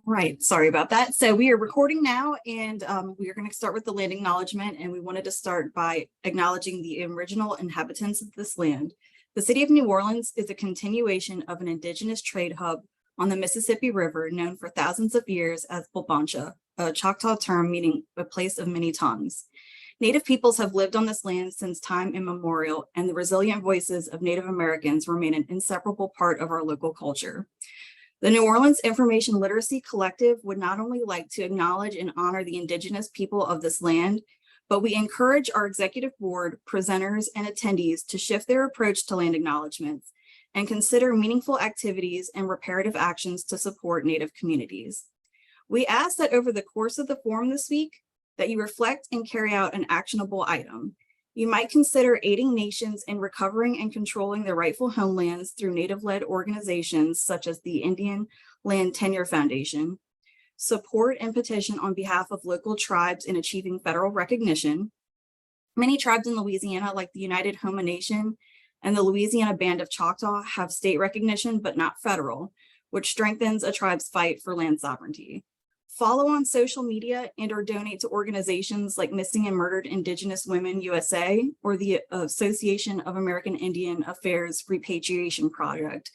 Right, sorry about that. So we are recording now, and we are going to start with the land acknowledgement, and we wanted to start by acknowledging the original inhabitants of this land. The city of New Orleans is a continuation of an indigenous trade hub on the Mississippi River, known for thousands of years as Bulbancha, a Choctaw term meaning a place of many tongues. Native peoples have lived on this land since time immemorial, and the resilient voices of Native Americans remain an inseparable part of our local culture. The New Orleans Information Literacy Collective would not only like to acknowledge and honor the indigenous people of this land, but we encourage our executive board, presenters, and attendees to shift their approach to land acknowledgements and consider meaningful activities and reparative actions to support Native communities. We ask that over the course of the forum this week, that you reflect and carry out an actionable item. You might consider aiding nations in recovering and controlling their rightful homelands through Native-led organizations such as the Indian Land Tenure Foundation, support and petition on behalf of local tribes in achieving federal recognition. Many tribes in Louisiana, like the United Homa Nation and the Louisiana Band of Choctaw, have state recognition, but not federal, which strengthens a tribe's fight for land sovereignty. Follow on social media and or donate to organizations like Missing and Murdered Indigenous Women USA or the Association of American Indian Affairs Repatriation Project,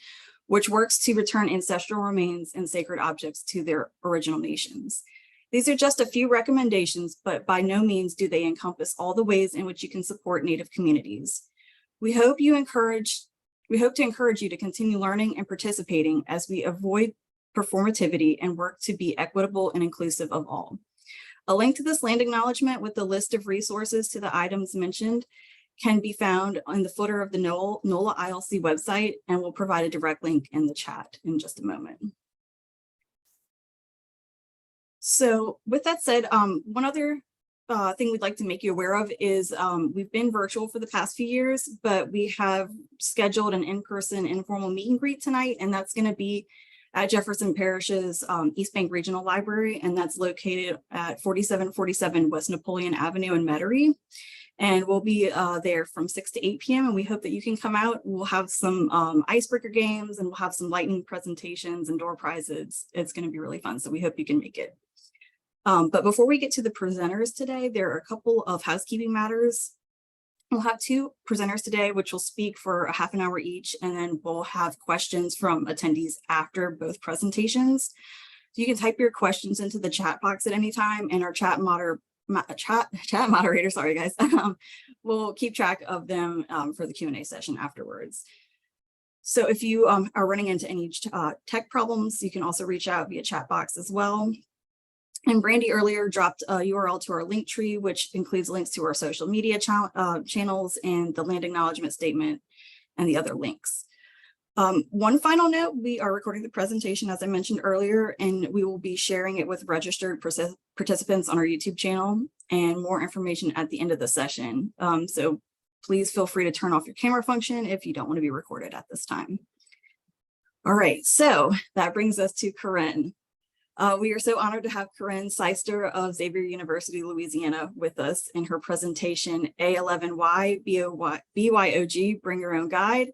which works to return ancestral remains and sacred objects to their original nations. These are just a few recommendations, but by no means do they encompass all the ways in which you can support Native communities. We hope to encourage you to continue learning and participating as we avoid performativity and work to be equitable and inclusive of all. A link to this land acknowledgement with the list of resources to the items mentioned can be found in the footer of the nolaILC website, and we'll provide a direct link in the chat in just a moment. So with that said, one other thing we'd like to make you aware of is we've been virtual for the past few years, but we have scheduled an in-person informal meet and greet tonight, and that's going to be at Jefferson Parish's East Bank Regional Library, and that's located at 4747 West Napoleon Avenue in Metairie. And we'll be there from 6 to 8 p.m. and we hope that you can come out. We'll have some icebreaker games, and we'll have some lightning presentations and door prizes. It's going to be really fun, so we hope you can make it. But before we get to the presenters today, there are a couple of housekeeping matters. We'll have two presenters today, which will speak for a half an hour each, and then we'll have questions from attendees after both presentations. So you can type your questions into the chat box at any time, and our chat moderator, sorry guys, will keep track of them for the Q&A session afterwards. So if you are running into any tech problems, you can also reach out via chat box as well. And Brandy earlier dropped a URL to our link tree, which includes links to our social media channels and the land acknowledgement statement and the other links. One final note, we are recording the presentation, as I mentioned earlier, and we will be sharing it with registered participants on our YouTube channel, and more information at the end of the session. So please feel free to turn off your camera function if you don't want to be recorded at this time. All right, so that brings us to Corrine. We are so honored to have Corrine Syster of Xavier University, Louisiana with us in her presentation, A11Y BYOG, Bring Your Own Guide.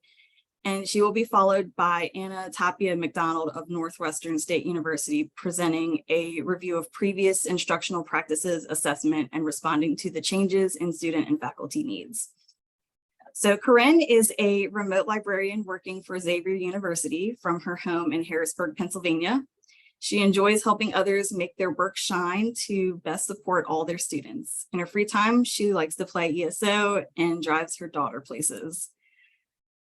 And she will be followed by Tapia MacDonald of Northwestern State University, presenting a review of previous instructional practices, assessment, and responding to the changes in student and faculty needs. So Corrine is a remote librarian working for Xavier University from her home in Harrisburg, Pennsylvania. She enjoys helping others make their work shine to best support all their students. In her free time, she likes to play ESO and drives her daughter places.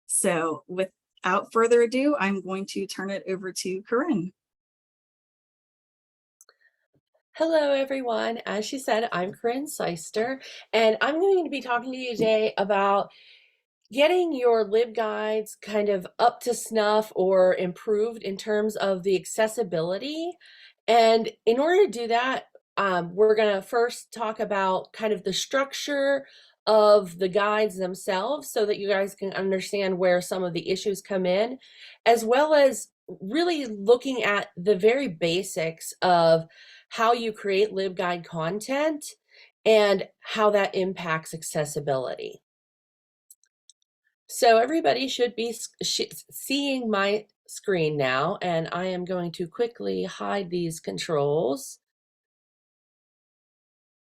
So without further ado, I'm going to turn it over to Corrine. Hello, everyone. As she said, I'm Corrine Syster, and I'm going to be talking to you today about getting your LibGuides kind of up to snuff or improved in terms of the accessibility. And in order to do that, we're going to first talk about kind of the structure of the guides themselves so that you guys can understand where some of the issues come in, as well as really looking at the very basics of how you create LibGuide content and how that impacts accessibility. So everybody should be seeing my screen now, and I am going to quickly hide these controls.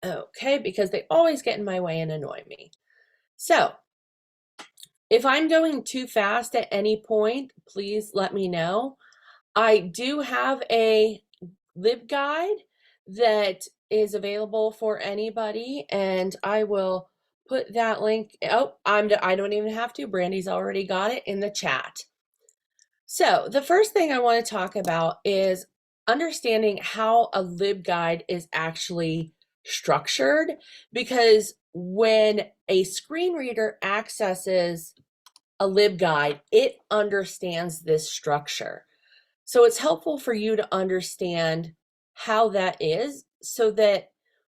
Okay, because they always get in my way and annoy me. So if I'm going too fast at any point, please let me know. I do have a LibGuide that is available for anybody, and I will put that link. Oh, I don't even have to. Brandy's already got it in the chat. So the first thing I want to talk about is understanding how a LibGuide is actually structured, because when a screen reader accesses a LibGuide, it understands this structure. So it's helpful for you to understand how that is, so that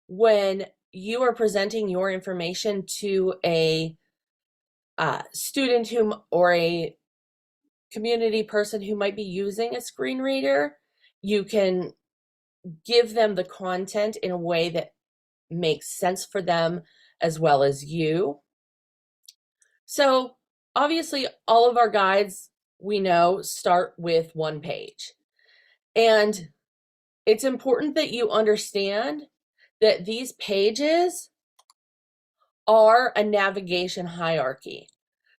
when you are presenting your information to a student or a community person who might be using a screen reader, you can give them the content in a way that makes sense for them as well as you. So obviously all of our guides, we know, start with one page. And it's important that you understand that these pages are a navigation hierarchy.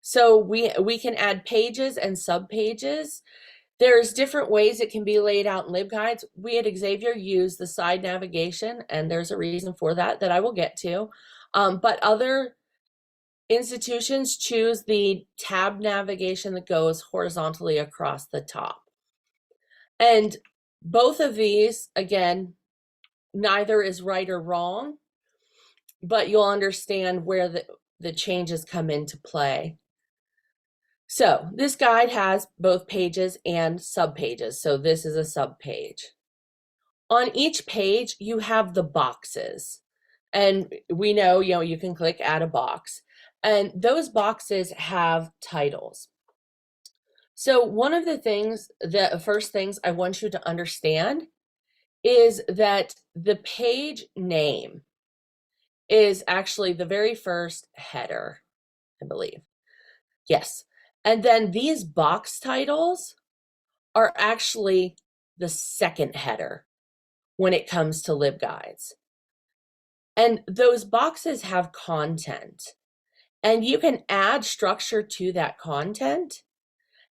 So we can add pages and subpages. There's different ways it can be laid out in LibGuides. We at Xavier use the side navigation, and there's a reason for that I will get to. But other institutions choose the tab navigation that goes horizontally across the top. And both of these, again, neither is right or wrong, but you'll understand where the changes come into play. So this guide has both pages and subpages. So this is a subpage. On each page, you have the boxes. And we know, you can click add a box. And those boxes have titles. So one of the first things I want you to understand is that the page name is actually the very first header, I believe. Yes. And then these box titles are actually the second header when it comes to LibGuides. And those boxes have content, and you can add structure to that content.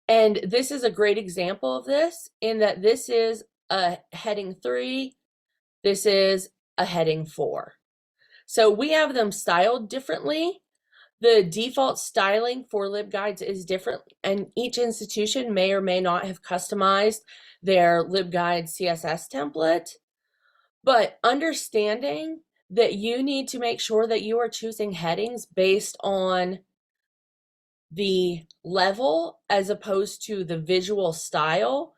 And this is a great example of this, in that this is a heading 3, this is a heading 4. So we have them styled differently. The default styling for LibGuides is different, and each institution may or may not have customized their LibGuide CSS template. But understanding that you need to make sure that you are choosing headings based on the level as opposed to the visual style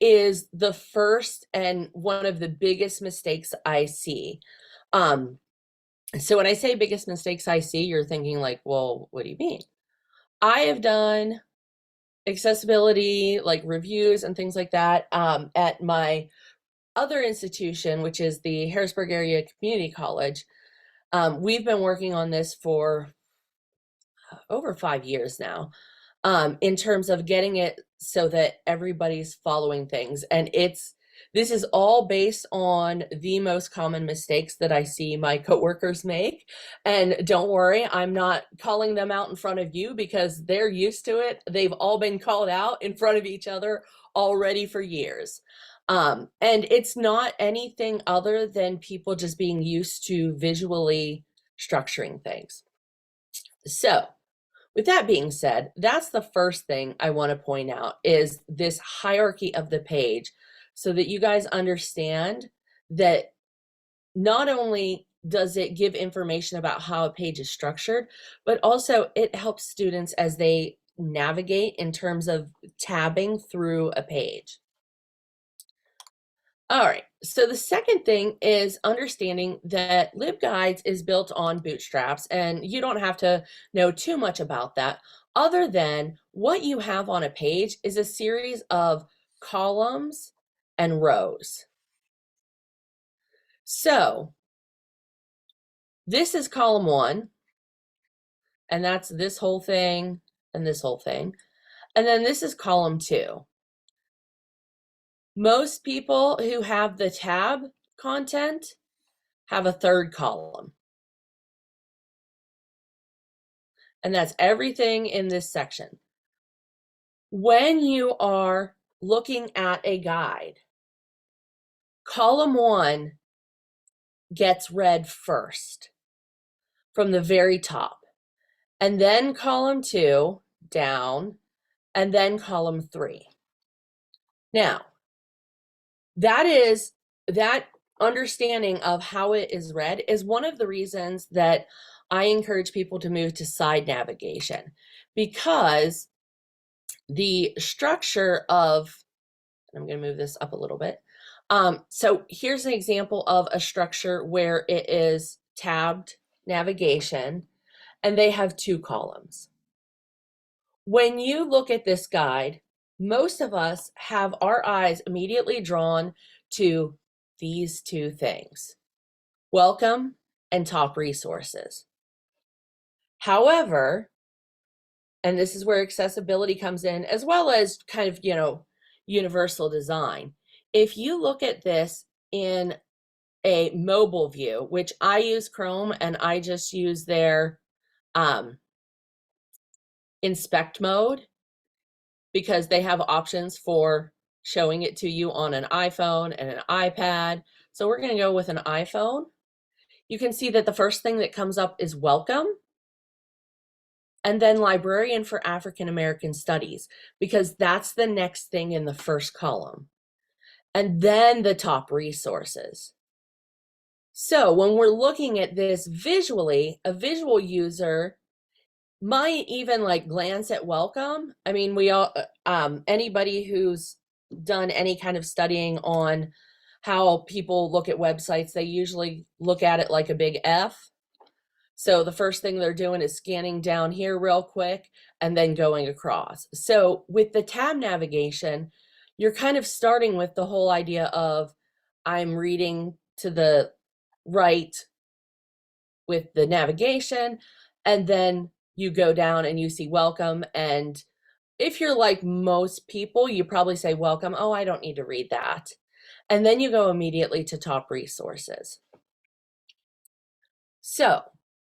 is the first and one of the biggest mistakes I see. So when I say biggest mistakes I see, you're thinking like, well, what do you mean? I have done accessibility, like reviews and things like that, at my other institution, which is the Harrisburg Area Community College. We've been working on this for over 5 years now, in terms of getting it so that everybody's following things. And this is all based on the most common mistakes that I see my coworkers make. And don't worry, I'm not calling them out in front of you because they're used to it. They've all been called out in front of each other already for years. And it's not anything other than people just being used to visually structuring things. So with that being said, that's the first thing I want to point out, is this hierarchy of the page, so that you guys understand that not only does it give information about how a page is structured, but also it helps students as they navigate in terms of tabbing through a page. All right, so the second thing is understanding that LibGuides is built on bootstraps, and you don't have to know too much about that, other than what you have on a page is a series of columns and rows. So this is column 1, and that's this whole thing and this whole thing. And then this is column 2. Most people who have the tab content have a third column. And that's everything in this section. When you are looking at a guide, column 1 gets read first from the very top, and then column 2 down, and then column 3. Now, that understanding of how it is read is one of the reasons that I encourage people to move to side navigation, because the structure of, I'm going to move this up a little bit. So here's an example of a structure where it is tabbed navigation, and they have 2 columns. When you look at this guide, most of us have our eyes immediately drawn to these 2 things: welcome and top resources. However, and this is where accessibility comes in, as well as kind of, universal design. If you look at this in a mobile view, which I use Chrome, and I just use their inspect mode, because they have options for showing it to you on an iPhone and an iPad. So we're going to go with an iPhone. You can see that the first thing that comes up is welcome, and then librarian for African American Studies, because that's the next thing in the first column. And then the top resources. So when we're looking at this visually, a visual user might even glance at welcome. I mean, we all, anybody who's done any kind of studying on how people look at websites, they usually look at it like a big F. So the first thing they're doing is scanning down here real quick and then going across. So with the tab navigation, you're kind of starting with the whole idea of, I'm reading to the right with the navigation, and then you go down and you see welcome. And if you're like most people, you probably say welcome. Oh, I don't need to read that. And then you go immediately to top resources. So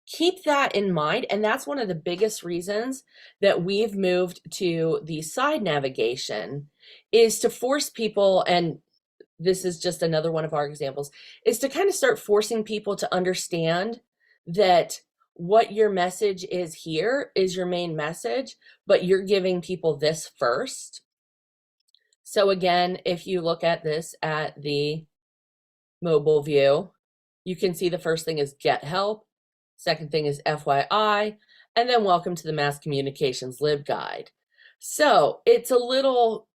keep that in mind. And that's one of the biggest reasons that we've moved to the side navigation, is to force people, and this is just another one of our examples, is to kind of start forcing people to understand that what your message is here is your main message, but you're giving people this first. So again, if you look at this at the mobile view, you can see the first thing is get help, second thing is FYI, and then welcome to the Mass Communications LibGuide. So it's a little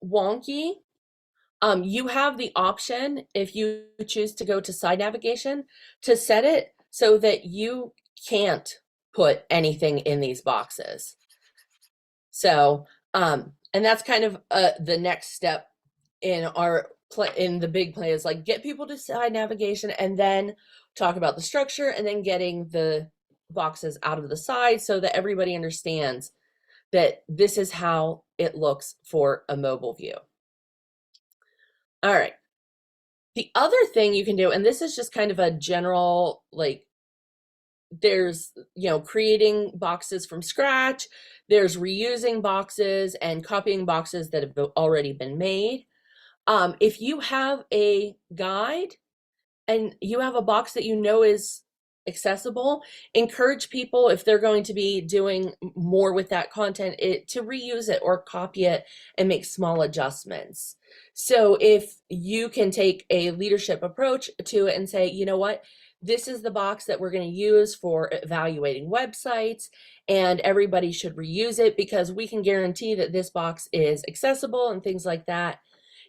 wonky. You have the option, if you choose to go to side navigation, to set it so that you can't put anything in these boxes. So, and that's kind of the next step in the big play, is get people to side navigation, and then talk about the structure, and then getting the boxes out of the side so that everybody understands that this is how it looks for a mobile view. All right. The other thing you can do, and this is just kind of a general, there's, creating boxes from scratch, there's reusing boxes and copying boxes that have already been made. If you have a guide and you have a box that is accessible, encourage people, if they're going to be doing more with that content, to reuse it or copy it and make small adjustments. So if you can take a leadership approach to it and say, you know what, this is the box that we're going to use for evaluating websites, and everybody should reuse it because we can guarantee that this box is accessible and things like that.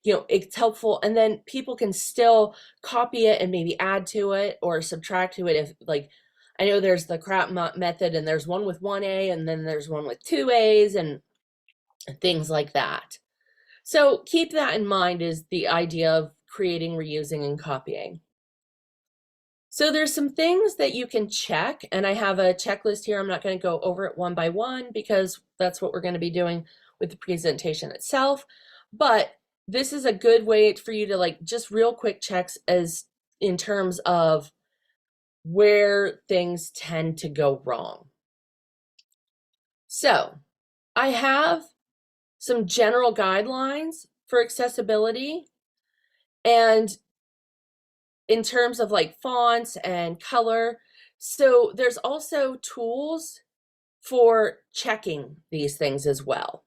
It's helpful, and then people can still copy it and maybe add to it or subtract to it. If I know there's the crap method, and there's one with 1 A and then there's one with 2 A's and things like that. So keep that in mind, is the idea of creating, reusing, and copying. So there's some things that you can check, and I have a checklist here. I'm not going to go over it one by one because that's what we're going to be doing with the presentation itself. But this is a good way for you to like just real quick checks as in terms of where things tend to go wrong. So I have some general guidelines for accessibility, and in terms of like fonts and color. So there's also tools for checking these things as well.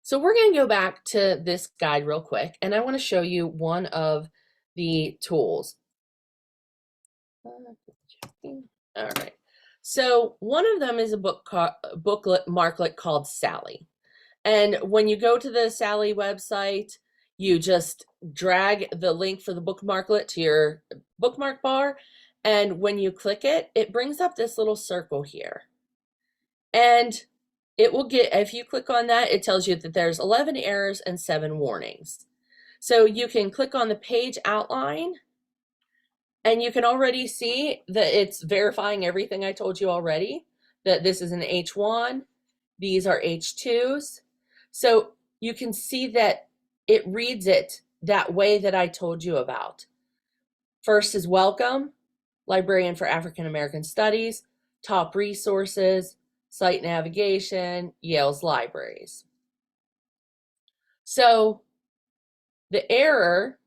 So we're going to go back to this guide real quick, and I want to show you one of the tools. All right. So one of them is a booklet marklet called Sally. And when you go to the Sally website, you just drag the link for the bookmarklet to your bookmark bar. And when you click it, it brings up this little circle here. And it will get, if you click on that, it tells you that there's 11 errors and 7 warnings. So you can click on the page outline, and you can already see that it's verifying everything I told you already, that this is an H1, these are H2s. So you can see that it reads it that way that I told you about. First is welcome, Librarian for African American Studies, top resources, site navigation, Yale's libraries. So the error,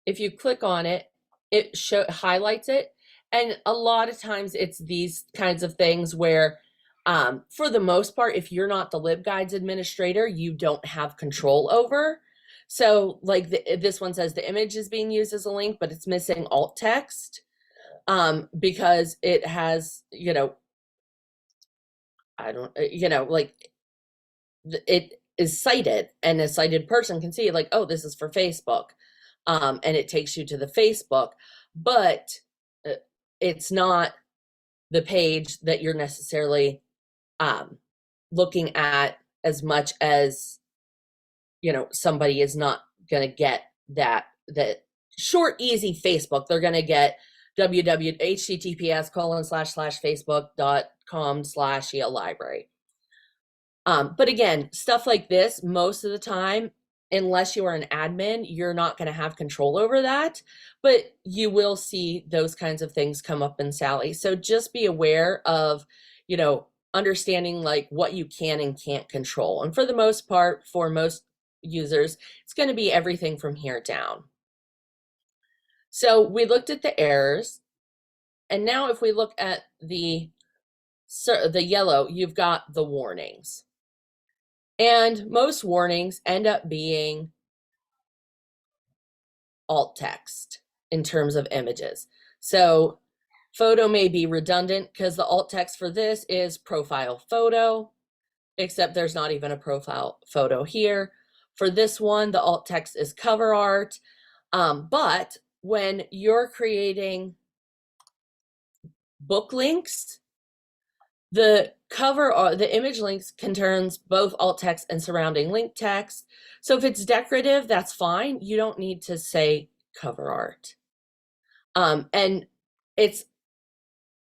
if you click on it, it highlights it. And a lot of times it's these kinds of things where, for the most part, if you're not the LibGuides administrator, you don't have control over. So like this one says the image is being used as a link, but it's missing alt text because it has, like it is cited, and a cited person can see like, oh, this is for Facebook. And it takes you to the Facebook, but it's not the page that you're necessarily looking at as much as, somebody is not going to get that short, easy Facebook. They're going to get https://facebook.com/Yale library. But again, stuff like this, most of the time, unless you are an admin, you're not going to have control over that, but you will see those kinds of things come up in Sally. So just be aware of, understanding like what you can and can't control. And for the most part, for most users, it's going to be everything from here down. So we looked at the errors, and now if we look at the yellow, you've got the warnings. And most warnings end up being alt text in terms of images. So photo may be redundant because the alt text for this is profile photo, except there's not even a profile photo here. For this one, the alt text is cover art. But when you're creating book links, the cover or the image links contains both alt text and surrounding link text. So if it's decorative, that's fine. You don't need to say cover art. And it's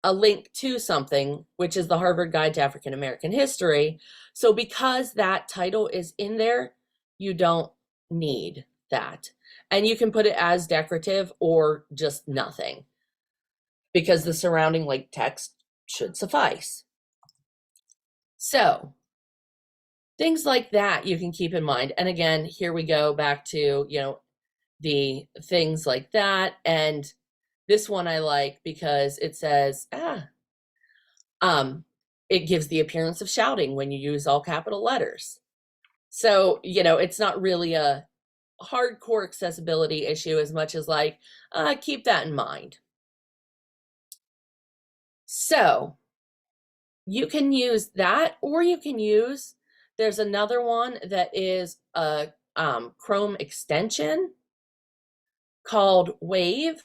a link to something, which is the Harvard Guide to African American History. So because that title is in there, you don't need that. And you can put it as decorative or just nothing, because the surrounding link text should suffice. So things like that you can keep in mind. And again, here we go back to, the things like that. And this one I like because it says, it gives the appearance of shouting when you use all capital letters. So, it's not really a hardcore accessibility issue as much as like, keep that in mind. So you can use that, or you can use, there's another one that is a Chrome extension called Wave.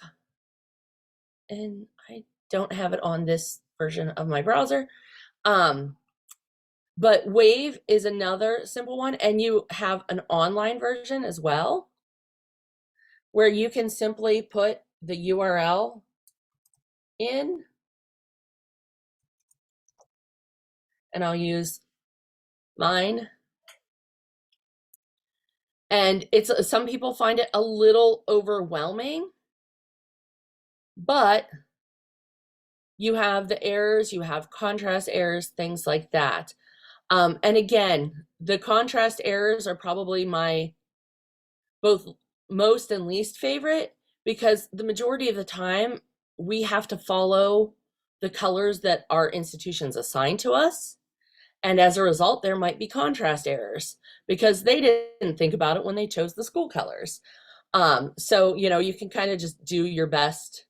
And I don't have it on this version of my browser. But Wave is another simple one, and you have an online version as well, where you can simply put the URL in, and I'll use mine And some people find it a little overwhelming, but you have the errors, you have contrast errors, things like that. And again, the contrast errors are probably my both most and least favorite, because the majority of the time we have to follow the colors that our institutions assign to us. And as a result, there might be contrast errors because they didn't think about it when they chose the school colors. So, you can kind of just do your best.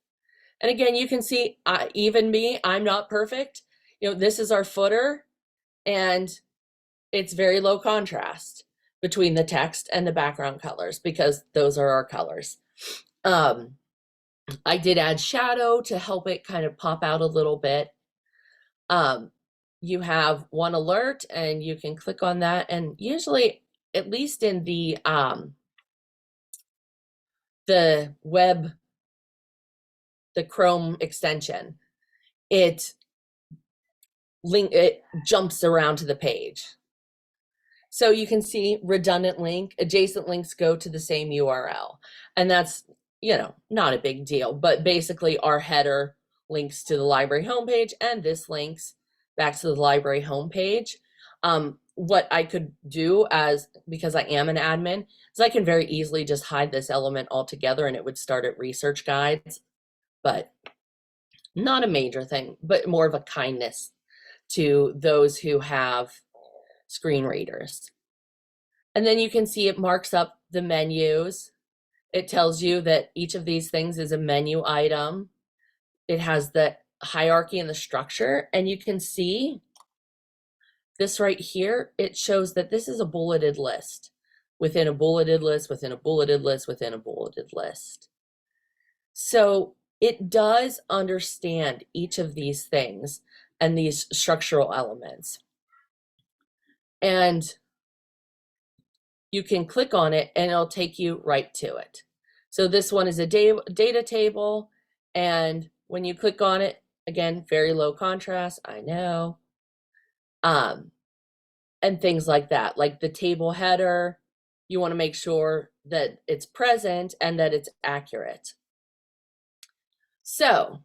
And again, you can see, even me, I'm not perfect. This is our footer, and it's very low contrast between the text and the background colors because those are our colors. I did add shadow to help it kind of pop out a little bit. You have one alert, and you can click on that, and usually, at least in the web, the Chrome extension, it jumps around to the page. So you can see redundant link, adjacent links go to the same URL. And that's, not a big deal, but basically our header links to the library homepage, and this links back to the library homepage. What I could do, because I am an admin, is I can very easily just hide this element altogether and it would start at research guides, but not a major thing, but more of a kindness to those who have screen readers. And then you can see it marks up the menus. It tells you that each of these things is a menu item. It has the hierarchy and the structure, and you can see this right here. It shows that this is a bulleted list within a bulleted list, within a bulleted list, within a bulleted list. So it does understand each of these things and these structural elements. And you can click on it and it'll take you right to it. So this one is a data table, and when you click on it, again, very low contrast, I know. And things like that, like the table header, you want to make sure that it's present and that it's accurate. So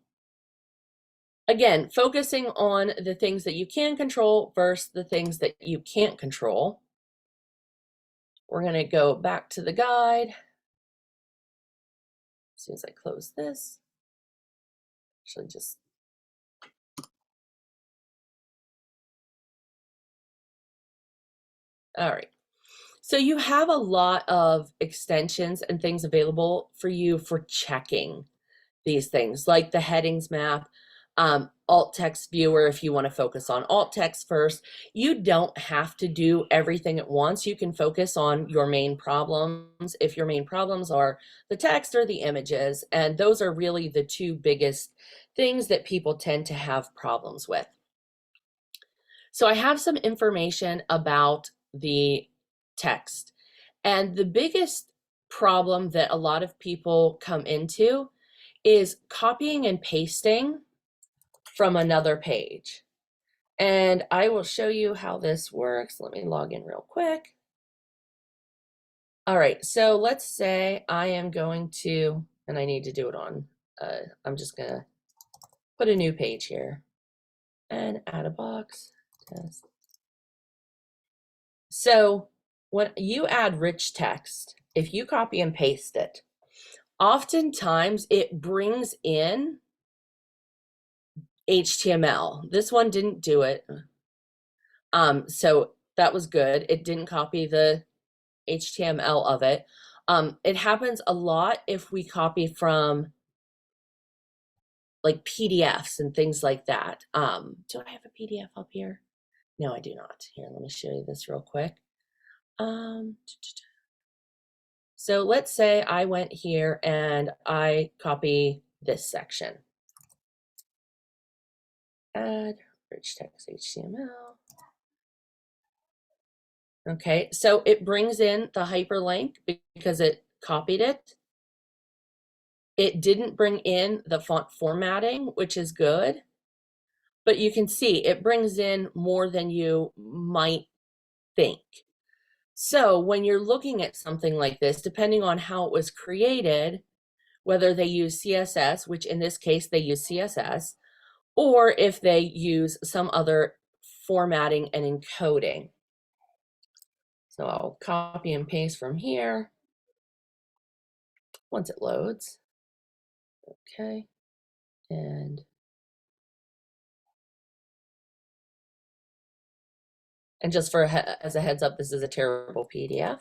again, focusing on the things that you can control versus the things that you can't control. We're going to go back to the guide. As soon as I close this, actually just all right. So you have a lot of extensions and things available for you for checking these things, like the headings map, alt text viewer if you want to focus on alt text first. You don't have to do everything at once. You can focus on your main problems if your main problems are the text or the images, and those are really the two biggest things that people tend to have problems with. So I have some information about the text, and the biggest problem that a lot of people come into is copying and pasting from another page. And I will show you how this works. Let me log in real quick. All right, so let's say I am going to, and I need to do it on, I'm just gonna put a new page here and add a box. Test. So when you add rich text, if you copy and paste it, oftentimes it brings in HTML. This one didn't do it. So that was good. It didn't copy the HTML of it. It happens a lot if we copy from like PDFs and things like that. Do I have a PDF up here? No, I do not. Here, let me show you this real quick. So let's say I went here and I copy this section. Add rich text HTML. Okay, so it brings in the hyperlink because it copied it. It didn't bring in the font formatting, which is good. But you can see it brings in more than you might think. So when you're looking at something like this, depending on how it was created, whether they use CSS, which in this case they use CSS, or if they use some other formatting and encoding. So I'll copy and paste from here once it loads. Okay, and just for as a heads up, this is a terrible PDF.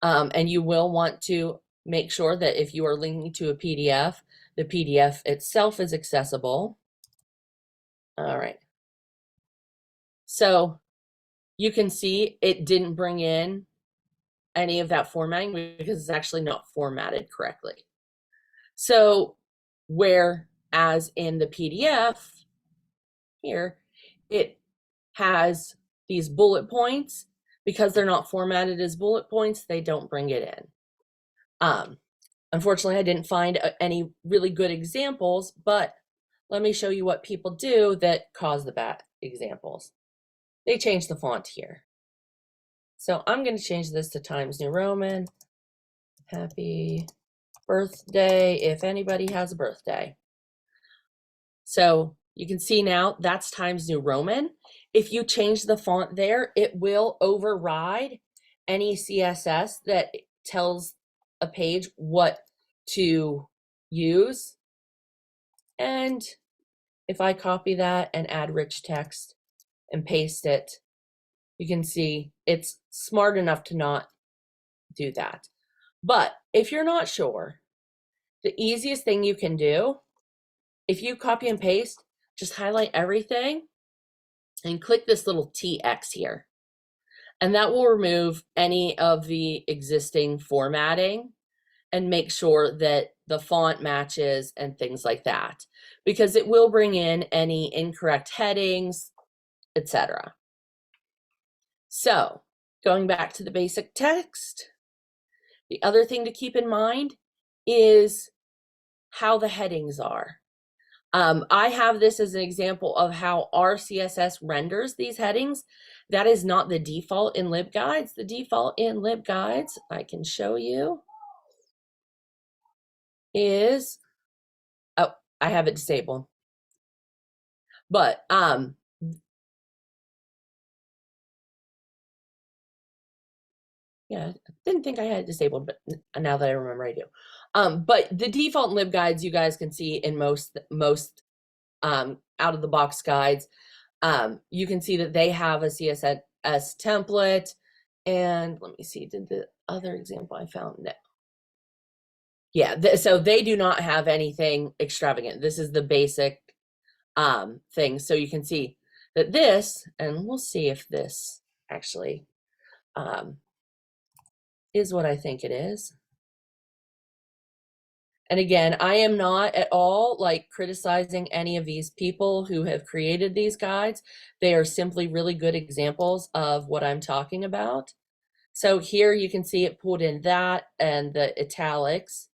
And you will want to make sure that if you are linking to a PDF, the PDF itself is accessible. All right. So you can see it didn't bring in any of that formatting because it's actually not formatted correctly. So whereas in the PDF here, it has these bullet points, because they're not formatted as bullet points, they don't bring it in. Unfortunately, I didn't find any really good examples, but let me show you what people do that cause the bad examples. They change the font here. So I'm going to change this to Times New Roman. Happy birthday if anybody has a birthday. So you can see now that's Times New Roman. If you change the font there, it will override any CSS that tells a page what to use. And if I copy that and add rich text and paste it, you can see it's smart enough to not do that. But if you're not sure, the easiest thing you can do, if you copy and paste, just highlight everything and click this little TX here. And that will remove any of the existing formatting and make sure that the font matches and things like that, because it will bring in any incorrect headings, etc. So going back to the basic text, the other thing to keep in mind is how the headings are. I have this as an example of how our CSS renders these headings. That is not the default in LibGuides. The default in LibGuides, I can show you, is, oh, I have it disabled. But yeah, I didn't think I had it disabled, but now that I remember I do. But the default in LibGuides, you guys can see in most out of the box guides, you can see that they have a CSS template. And let me see, did the other example I found? No. Yeah, so they do not have anything extravagant. This is the basic thing. So you can see that this, and we'll see if this actually is what I think it is. And again, I am not at all like criticizing any of these people who have created these guides. They are simply really good examples of what I'm talking about. So here you can see it pulled in that and the italics.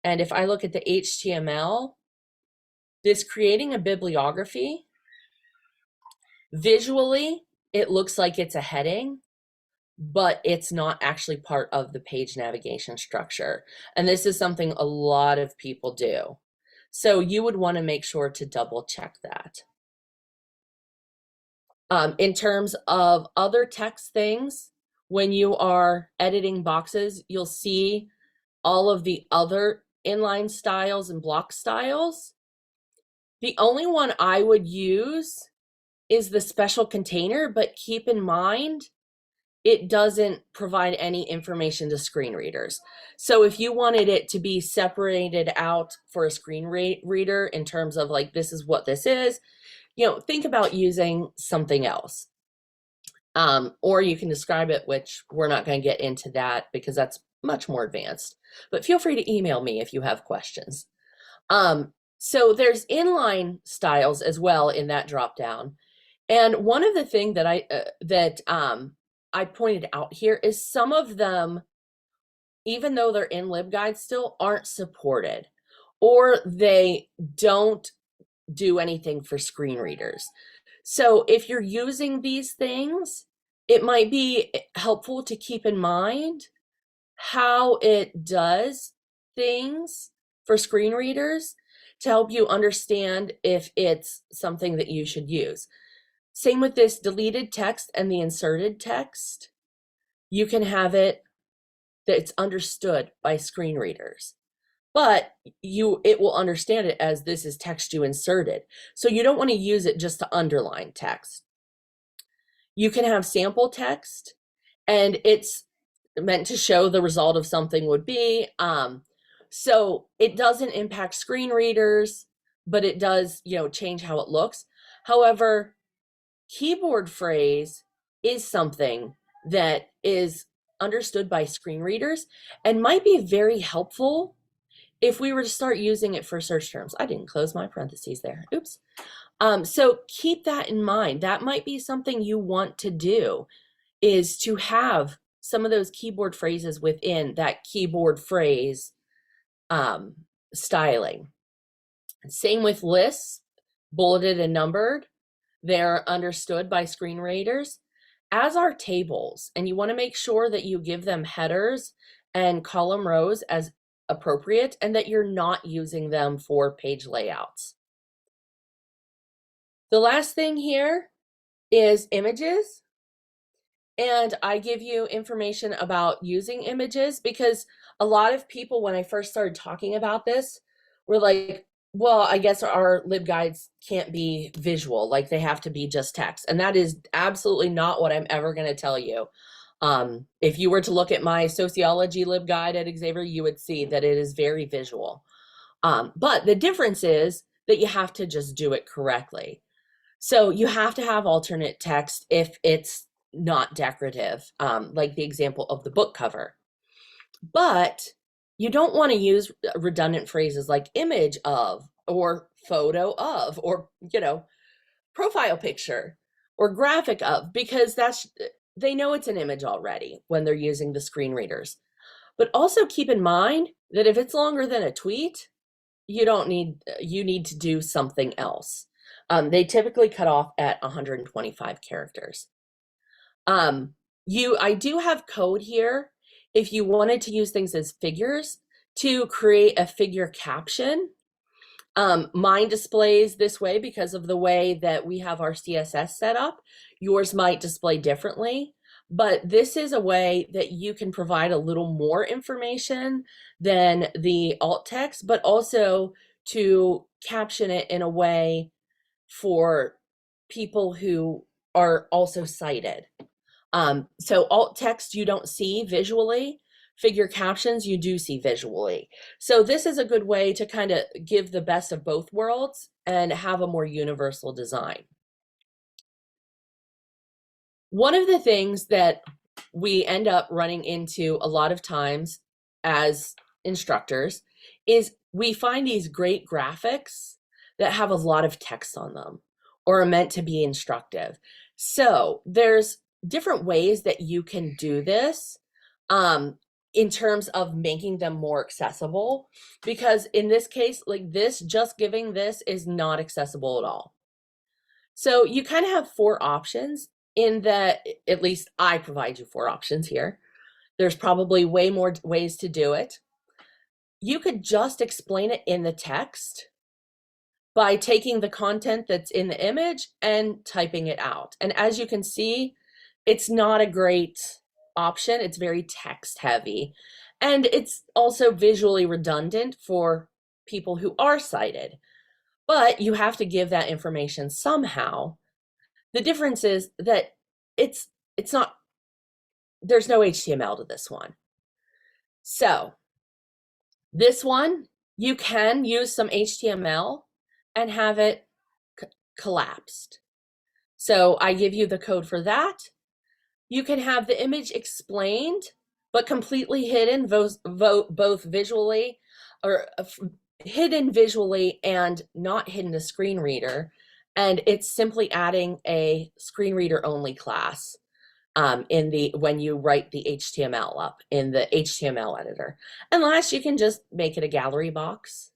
And if I look at the HTML, this creating a bibliography, visually, it looks like it's a heading, but it's not actually part of the page navigation structure. And this is something a lot of people do. So you would want to make sure to double check that. In terms of other text things, when you are editing boxes, you'll see all of the other inline styles and block styles. The only one I would use is the special container, but keep in mind, it doesn't provide any information to screen readers. So if you wanted it to be separated out for a screen reader in terms of like, this is what this is, you know, think about using something else. Or you can describe it, which we're not going to get into that because that's much more advanced. But feel free to email me if you have questions. So there's inline styles as well in that dropdown. And one of the things that I pointed out here is some of them, even though they're in LibGuide, still aren't supported, or they don't do anything for screen readers. So if you're using these things, it might be helpful to keep in mind how it does things for screen readers to help you understand if it's something that you should use. Same with this deleted text and the inserted text. You can have it that it's understood by screen readers, but it will understand it as this is text you inserted. So you don't want to use it just to underline text. You can have sample text, and it's meant to show the result of something would be. So it doesn't impact screen readers, but it does, change how it looks. However, keyboard phrase is something that is understood by screen readers and might be very helpful if we were to start using it for search terms. I didn't close my parentheses there. Oops. So keep that in mind. That might be something you want to do, is to have some of those keyboard phrases within that keyboard phrase styling. Same with lists, bulleted and numbered. They're understood by screen readers, as are tables. And you want to make sure that you give them headers and column rows as appropriate, and that you're not using them for page layouts. The last thing here is images. And I give you information about using images, because a lot of people, when I first started talking about this, were like, well, I guess our LibGuides can't be visual, like they have to be just text. And that is absolutely not what I'm ever going to tell you. If you were to look at my sociology LibGuide at Xavier, you would see that it is very visual. But the difference is that you have to just do it correctly. So you have to have alternate text if it's not decorative, like the example of the book cover. But you don't want to use redundant phrases like image of, or photo of, or, profile picture, or graphic of, because they know it's an image already when they're using the screen readers. But also keep in mind that if it's longer than a tweet, you need to do something else. They typically cut off at 125 characters. I do have code here if you wanted to use things as figures to create a figure caption. Mine displays this way because of the way that we have our CSS set up. Yours might display differently, but this is a way that you can provide a little more information than the alt text, but also to caption it in a way for people who are also sighted. So alt text you don't see visually, figure captions you do see visually. So this is a good way to kind of give the best of both worlds and have a more universal design. One of the things that we end up running into a lot of times as instructors is we find these great graphics that have a lot of text on them or are meant to be instructive. So there's different ways that you can do this in terms of making them more accessible, because in this case, like this, just giving this is not accessible at all. So you kind of have 4 options, in that, at least I provide you 4 options here. There's probably way more ways to do it. You could just explain it in the text by taking the content that's in the image and typing it out. And as you can see, it's not a great option. It's very text heavy. And it's also visually redundant for people who are sighted. But you have to give that information somehow. The difference is that it's not, there's no HTML to this one. So this one, you can use some HTML and have it collapsed. So I give you the code for that. You can have the image explained, but completely hidden, both visually, or hidden visually and not hidden to screen reader. And it's simply adding a screen reader only class when you write the HTML up in the HTML editor. And last, you can just make it a gallery box.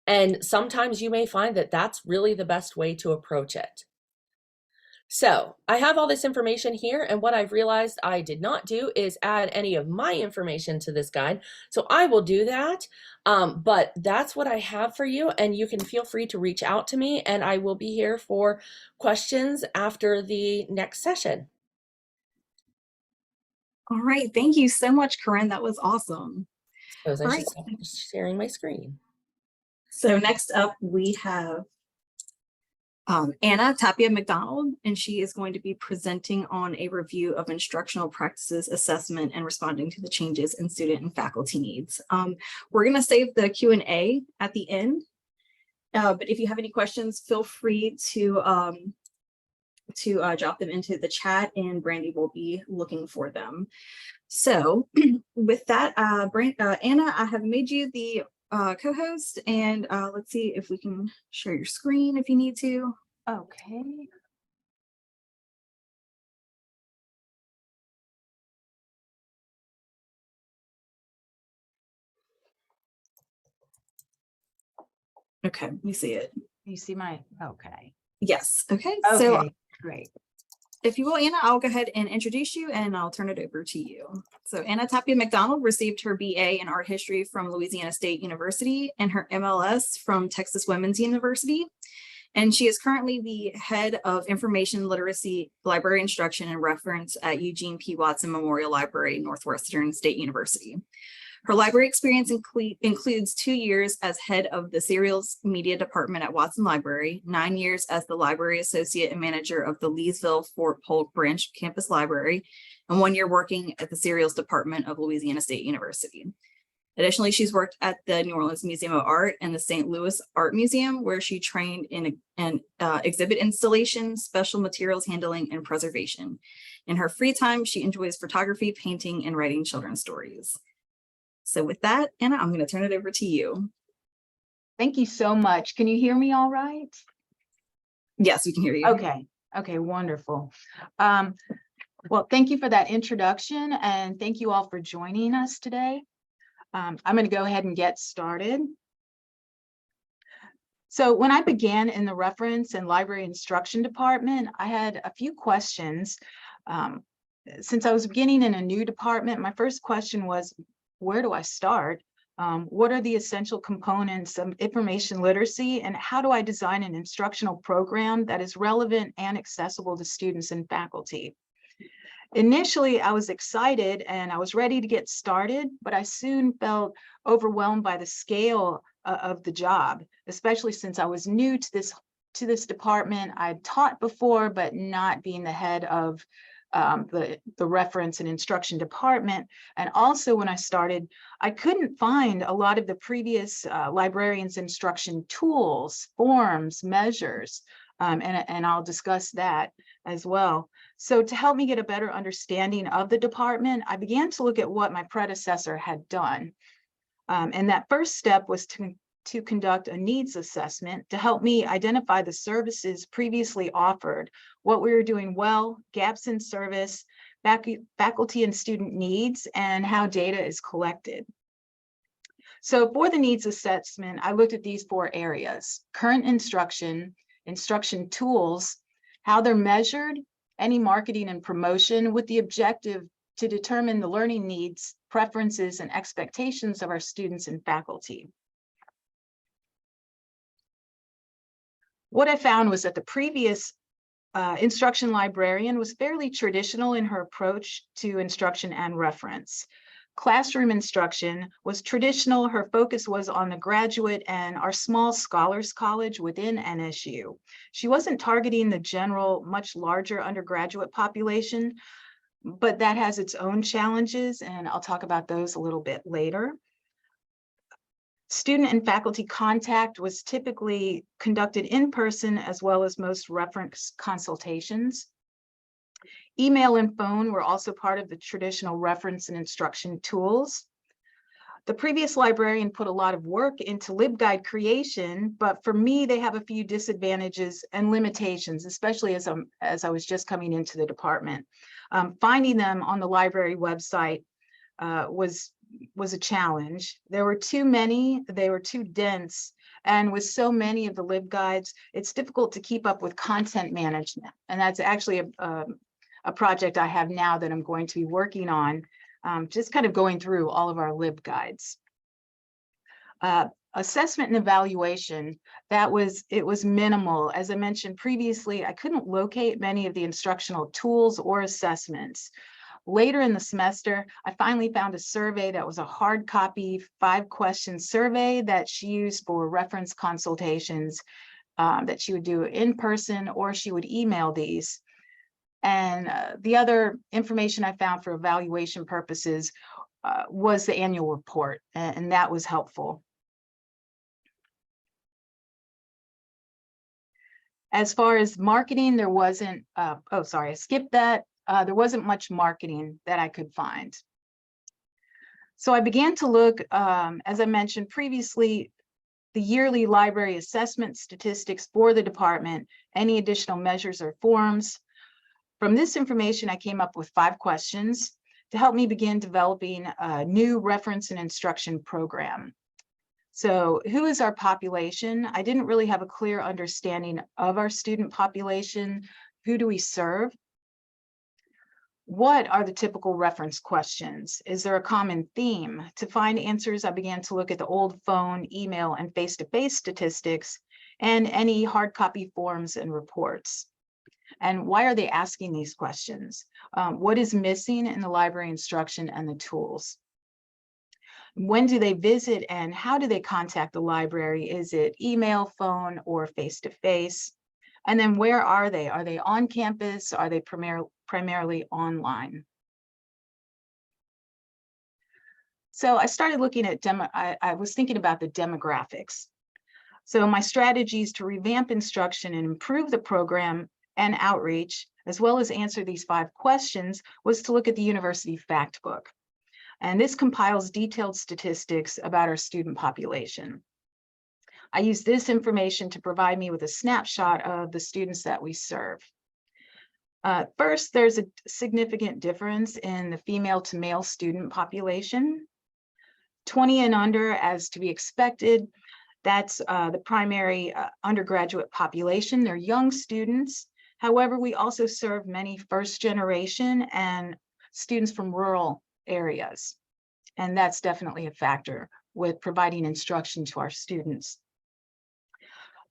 And sometimes you may find that that's really the best way to approach it. So I have all this information here, and what I've realized I did not do is add any of my information to this guide. So I will do that, but that's what I have for you, and you can feel free to reach out to me, and I will be here for questions after the next session. All right, thank you so much, Corinne. That was awesome. Suppose I All should right, stop sharing my screen. so next up we have Anna Tapia MacDonald, and she is going to be presenting on a review of instructional practices assessment and responding to the changes in student and faculty needs. We're going to save the Q&A at the end, but if you have any questions, feel free to drop them into the chat, and Brandy will be looking for them. So with that, Anna, I have made you the co-host, and let's see if we can share your screen if you need to. Okay. Okay, we see it. You see my, okay. Yes. Okay. Okay, So great. if you will, Anna, I'll go ahead and introduce you, and I'll turn it over to you. So Anna Tapia MacDonald received her BA in art history from Louisiana State University and her MLS from Texas Women's University. And she is currently the head of information literacy, library instruction, and reference at Eugene P. Watson Memorial Library, Northwestern State University. Her library experience includes 2 years as head of the serials media department at Watson Library, 9 years as the library associate and manager of the Leesville Fort Polk Branch Campus Library, and 1 year working at the serials department of Louisiana State University. Additionally, she's worked at the New Orleans Museum of Art and the St. Louis Art Museum, where she trained in exhibit installation, special materials handling, and preservation. In her free time, she enjoys photography, painting, and writing children's stories. So with that, Anna, I'm going to turn it over to you. Thank you so much. Can you hear me all right? Yes, we can hear you. Okay. Okay, wonderful. Well, thank you for that introduction, and thank you all for joining us today. I'm going to go ahead and get started. So when I began in the reference and library instruction department, I had a few questions. Since I was beginning in a new department, my first question was, where do I start? What are the essential components of information literacy, and how do I design an instructional program that is relevant and accessible to students and faculty? Initially, I was excited and I was ready to get started, but I soon felt overwhelmed by the scale of the job, especially since I was new to this department. I'd taught before, but not being the head of the reference and instruction department. And also when I started, I couldn't find a lot of the previous librarians instruction tools, forms, measures, and I'll discuss that as well. So to help me get a better understanding of the department, I began to look at what my predecessor had done. And that first step was to conduct a needs assessment to help me identify the services previously offered, what we were doing well, gaps in service, faculty and student needs, and how data is collected. So for the needs assessment, I looked at these 4 areas: current instruction, instruction tools, how they're measured, any marketing and promotion, with the objective to determine the learning needs, preferences, and expectations of our students and faculty. What I found was that the previous instruction librarian was fairly traditional in her approach to instruction and reference. Classroom instruction was traditional. Her focus was on the graduate and our small scholars college within NSU. She wasn't targeting the general, much larger undergraduate population, but that has its own challenges, and I'll talk about those a little bit later. Student and faculty contact was typically conducted in person, as well as most reference consultations. Email and phone were also part of the traditional reference and instruction tools. The previous librarian put a lot of work into LibGuide creation, but for me, they have a few disadvantages and limitations, especially as I was just coming into the department. Finding them on the library website was a challenge. There were too many, they were too dense, And with so many of the LibGuides, it's difficult to keep up with content management. And that's actually a project I have now that I'm going to be working on, just kind of going through all of our LibGuides. Assessment and evaluation, it was minimal. As I mentioned previously, I couldn't locate many of the instructional tools or assessments. Later in the semester, I finally found a survey that was a hard copy 5-question survey that she used for reference consultations that she would do in person, or she would email these. And the other information I found for evaluation purposes was the annual report, and that was helpful. As far as marketing, there wasn't, oh, sorry, I skipped that. There wasn't much marketing that I could find. So I began to look, as I mentioned previously, the yearly library assessment statistics for the department, any additional measures or forms. From this information, I came up with 5 questions to help me begin developing a new reference and instruction program. So who is our population? I didn't really have a clear understanding of our student population. Who do we serve? What are the typical reference questions? Is there a common theme? To find answers, I began to look at the old phone, email, and face-to-face statistics and any hard copy forms and reports. And why are they asking these questions? What is missing in the library instruction and the tools? When do they visit and how do they contact the library? Is it email, phone, or face-to-face? And then where are they? Are they on campus? Are they primarily online? So I started looking at I was thinking about the demographics. So my strategies to revamp instruction and improve the program and outreach, as well as answer these 5 questions, was to look at the university fact book. And this compiles detailed statistics about our student population. I use this information to provide me with a snapshot of the students that we serve. First, there's a significant difference in the female to male student population. 20 and under, as to be expected, that's the primary undergraduate population. They're young students. However, we also serve many first generation and students from rural areas. And that's definitely a factor with providing instruction to our students.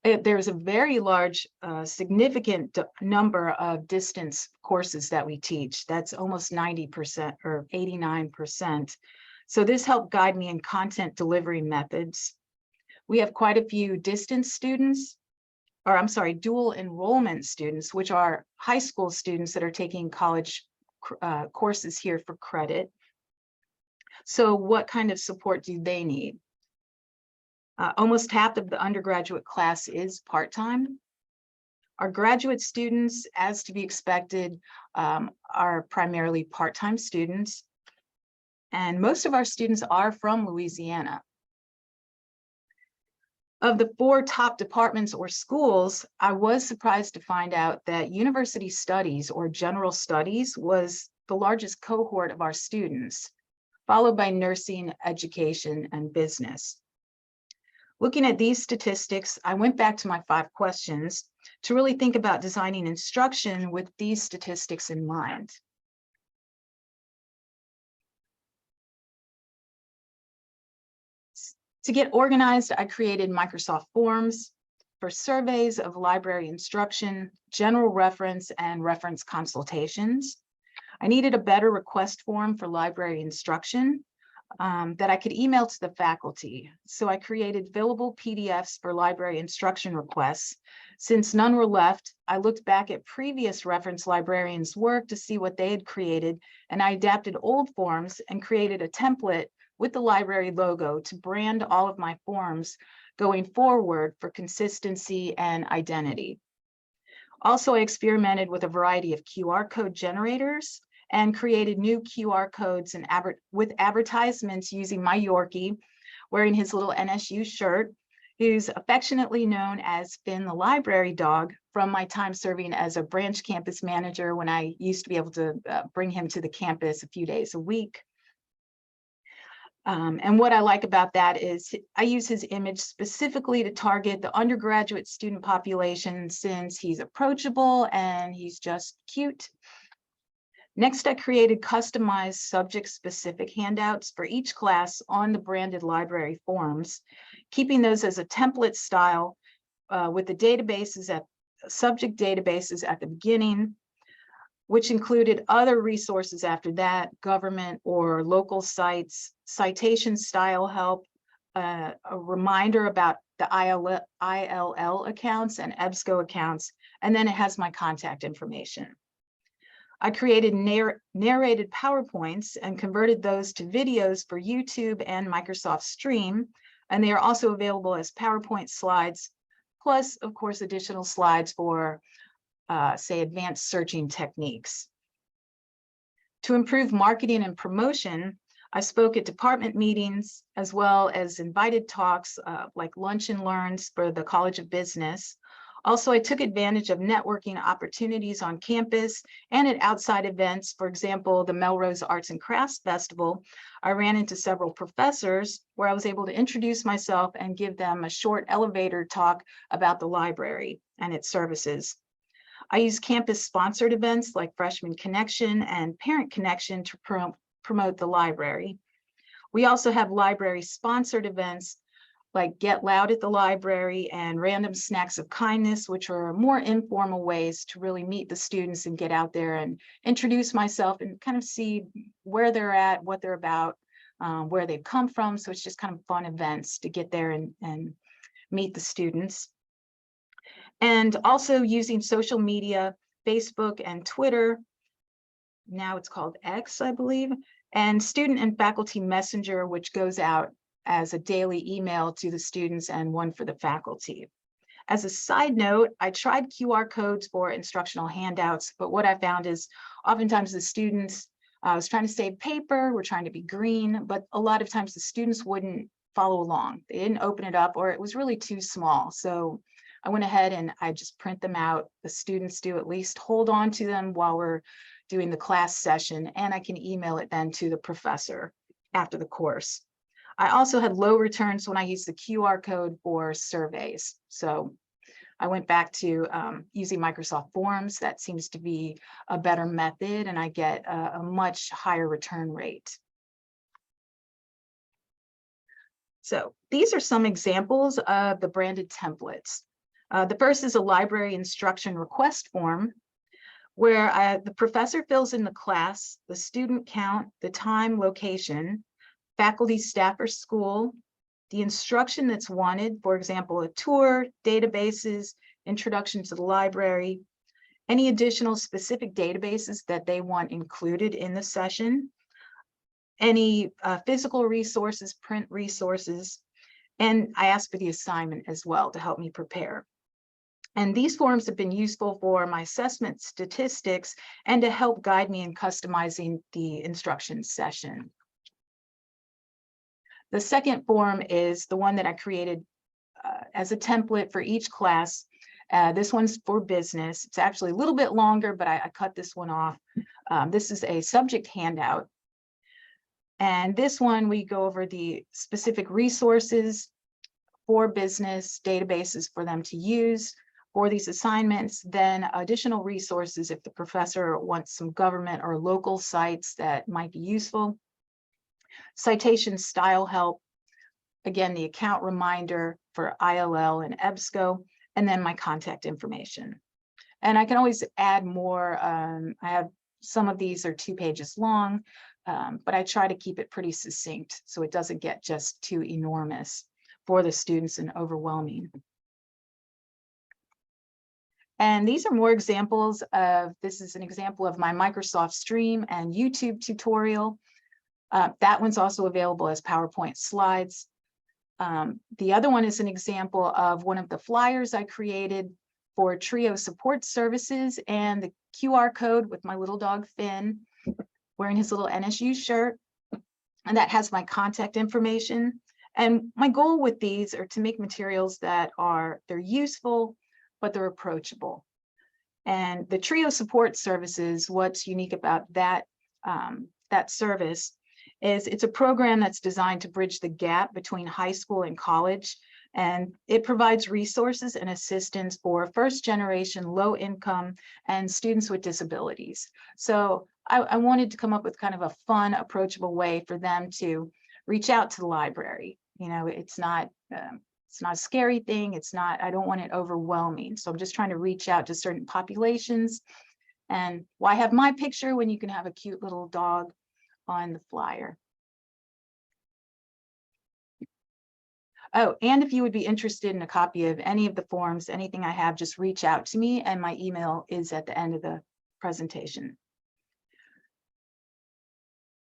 There's a very large, significant number of distance courses that we teach. That's almost 90% or 89%. So this helped guide me in content delivery methods. We have quite a few distance students, or I'm sorry, dual enrollment students, which are high school students that are taking college courses here for credit. So what kind of support do they need? Almost half of the undergraduate class is part-time. Our graduate students, as to be expected, are primarily part-time students. And most of our students are from Louisiana. Of the 4 top departments or schools, I was surprised to find out that university studies or general studies was the largest cohort of our students, followed by nursing, education, and business. Looking at these statistics, I went back to my 5 questions to really think about designing instruction with these statistics in mind. To get organized, I created Microsoft Forms for surveys of library instruction, general reference, and reference consultations. I needed a better request form for library instruction that I could email to the faculty. So I created fillable PDFs for library instruction requests. Since none were left, I looked back at previous reference librarians' work to see what they had created, and I adapted old forms and created a template with the library logo to brand all of my forms going forward for consistency and identity. Also, I experimented with a variety of QR code generators and created new QR codes and with advertisements using my Yorkie, wearing his little NSU shirt, who's affectionately known as Finn the library dog from my time serving as a branch campus manager when I used to be able to bring him to the campus a few days a week. And what I like about that is I use his image specifically to target the undergraduate student population since he's approachable and he's just cute. Next, I created customized subject-specific handouts for each class on the branded library forms, keeping those as a template style with the subject databases at the beginning, which included other resources after that, government or local sites, citation style help, a reminder about the ILL accounts and EBSCO accounts, and then it has my contact information. I created narrated PowerPoints and converted those to videos for YouTube and Microsoft Stream, and they are also available as PowerPoint slides, plus, of course, additional slides for, say, advanced searching techniques. To improve marketing and promotion, I spoke at department meetings, as well as invited talks like lunch and learns for the College of Business. Also, I took advantage of networking opportunities on campus and at outside events. For example, the Melrose Arts and Crafts Festival, I ran into several professors where I was able to introduce myself and give them a short elevator talk about the library and its services. I use campus-sponsored events like Freshman Connection and Parent Connection to promote the library. We also have library-sponsored events like Get Loud at the Library and Random Snacks of Kindness, which are more informal ways to really meet the students and get out there and introduce myself and kind of see where they're at, what they're about, where they've come from. So it's just kind of fun events to get there and meet the students. And also using social media, Facebook and Twitter, now it's called X, I believe, and Student and Faculty Messenger, which goes out as a daily email to the students and one for the faculty. As a side note, I tried QR codes for instructional handouts, but what I found is oftentimes the students, I was trying to save paper, we're trying to be green, but a lot of times the students wouldn't follow along. They didn't open it up, or it was really too small. So I went ahead and I just print them out. The students do at least hold on to them while we're doing the class session, and I can email it then to the professor after the course. I also had low returns when I used the QR code for surveys. So I went back to using Microsoft Forms. That seems to be a better method, and I get a much higher return rate. So these are some examples of the branded templates. The first is a library instruction request form, where the professor fills in the class, the student count, the time, location, faculty, staff, or school, the instruction that's wanted, for example, a tour, databases, introduction to the library, any additional specific databases that they want included in the session, any physical resources, print resources, and I asked for the assignment as well to help me prepare. And these forms have been useful for my assessment statistics and to help guide me in customizing the instruction session. The second form is the one that I created as a template for each class. This one's for business. It's actually a little bit longer, but I cut this one off. This is a subject handout. And this one, we go over the specific resources for business, databases for them to use for these assignments, then additional resources if the professor wants some government or local sites that might be useful. Citation style help, again, the account reminder for ILL and EBSCO, and then my contact information. And I can always add more. I have some of these are 2 pages long, but I try to keep it pretty succinct so it doesn't get just too enormous for the students and overwhelming. And these are more examples of, this is an example of my Microsoft Stream and YouTube tutorial. That one's also available as PowerPoint slides. The other one is an example of one of the flyers I created for TRIO support services, and the QR code with my little dog Finn wearing his little NSU shirt. And that has my contact information. And my goal with these are to make materials that they're useful, but they're approachable. And the TRIO support services, what's unique about that, that service is it's a program that's designed to bridge the gap between high school and college, and it provides resources and assistance for first-generation, low-income, and students with disabilities. So I wanted to come up with kind of a fun, approachable way for them to reach out to the library. You know, it's not a scary thing. It's not, I don't want it overwhelming. So I'm just trying to reach out to certain populations. And why have my picture when you can have a cute little dog on the flyer? Oh, and if you would be interested in a copy of any of the forms, anything I have, just reach out to me, and my email is at the end of the presentation.